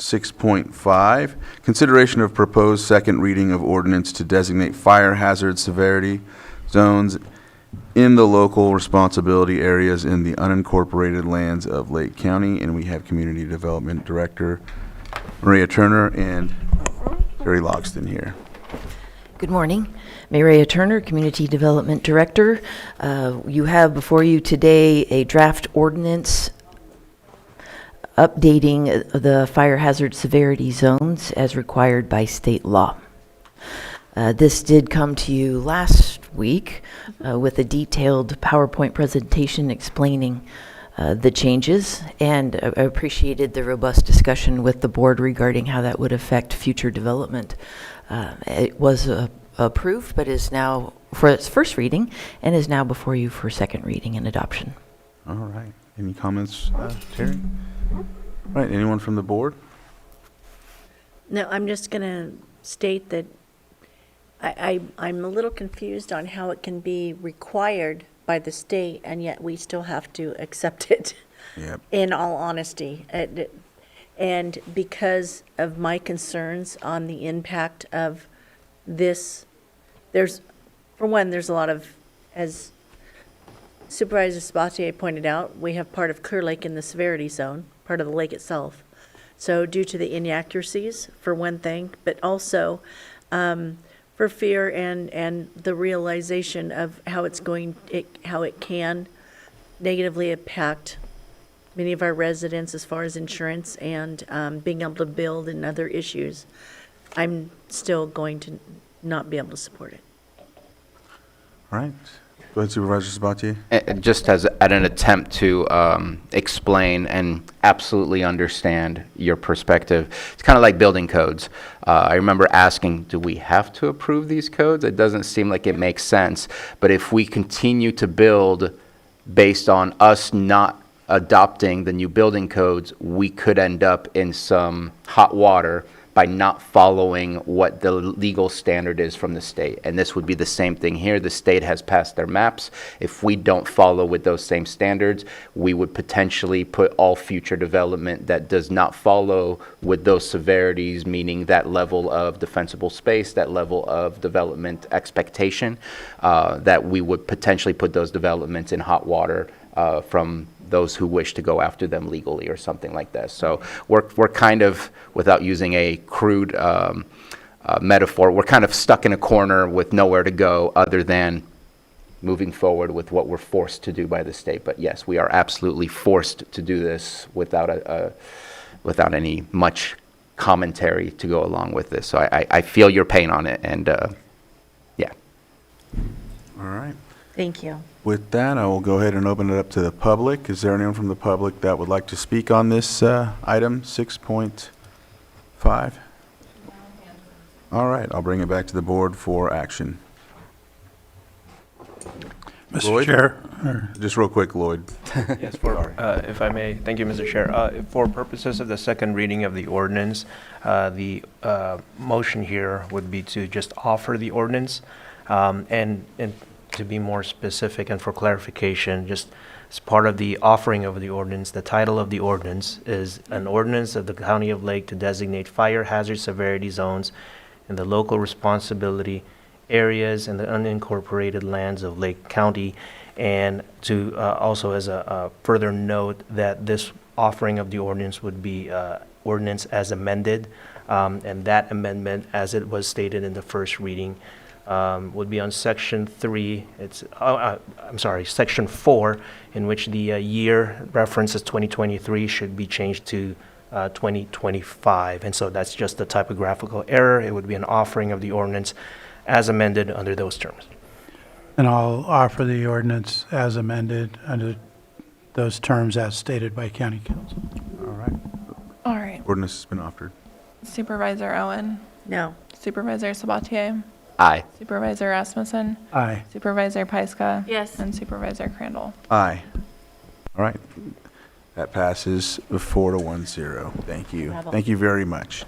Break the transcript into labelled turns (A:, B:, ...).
A: 6.5, consideration of proposed second reading of ordinance to designate fire hazard severity zones in the local responsibility areas in the unincorporated lands of Lake County. And we have Community Development Director Maria Turner and Jerry Logston here.
B: Good morning. Maria Turner, Community Development Director. You have before you today a draft ordinance updating the fire hazard severity zones as required by state law. This did come to you last week with a detailed PowerPoint presentation explaining the changes, and I appreciated the robust discussion with the board regarding how that would affect future development. It was approved, but is now for its first reading and is now before you for second reading and adoption.
A: All right. Any comments, Terry? All right. Anyone from the board?
C: No, I'm just going to state that I'm a little confused on how it can be required by the state, and yet we still have to accept it.
A: Yep.
C: In all honesty. And because of my concerns on the impact of this, there's a lot of, as Supervisor Sabatier pointed out, we have part of Clear Lake in the severity zone, part of the lake itself. So due to the inaccuracies, for one thing, but also for fear and the realization of how how it can negatively impact many of our residents as far as insurance and being able to build and other issues, I'm still going to not be able to support it.
A: All right. Go ahead, Supervisor Sabatier.
D: Just as at an attempt to explain and absolutely understand your perspective, it's kind of like building codes. I remember asking, do we have to approve these codes? It doesn't seem like it makes sense. But if we continue to build based on us not adopting the new building codes, we could end up in some hot water by not following what the legal standard is from the state. And this would be the same thing here. The state has passed their maps. If we don't follow with those same standards, we would potentially put all future development that does not follow with those severities, meaning that level of defensible space, that level of development expectation, that we would potentially put those developments in hot water from those who wish to go after them legally or something like that. So we're kind of, without using a crude metaphor, we're kind of stuck in a corner with nowhere to go other than moving forward with what we're forced to do by the state. But yes, we are absolutely forced to do this without any much commentary to go along with this. So I feel your pain on it, and yeah.
A: All right.
C: Thank you.
A: With that, I will go ahead and open it up to the public. Is there anyone from the public that would like to speak on this item 6.5? All right, I'll bring it back to the board for action.
E: Mr.
A: Lloyd?
E: Chair.
A: Just real quick, Lloyd.
F: Yes, if I may. Thank you, Mr. Chair. For purposes of the second reading of the ordinance, the motion here would be to just offer the ordinance, and to be more specific and for clarification, just as part of the offering of the ordinance, the title of the ordinance is an ordinance of the County of Lake to designate fire hazard severity zones in the local responsibility areas in the unincorporated lands of Lake County, and to also as a further note that this offering of the ordinance would be ordinance as amended, and that amendment, as it was stated in the first reading, would be on section 3. Section 4, in which the year reference is 2023 should be changed to 2025. And so that's just a typographical error. It would be an offering of the ordinance as amended under those terms.
E: And I'll offer the ordinance as amended under those terms as stated by County Council.
A: All right.
G: All right.
A: Ordinance has been offered.
G: Supervisor Owen.
C: No.
G: Supervisor Sabatier.
D: Aye.
G: Supervisor Rasmussen.
E: Aye.
G: Supervisor Pyska.
C: Yes.
G: And Supervisor Crandall.
A: Aye. All right. That passes 4-1-0. Thank you.
C: Bravo.
A: Thank you very much.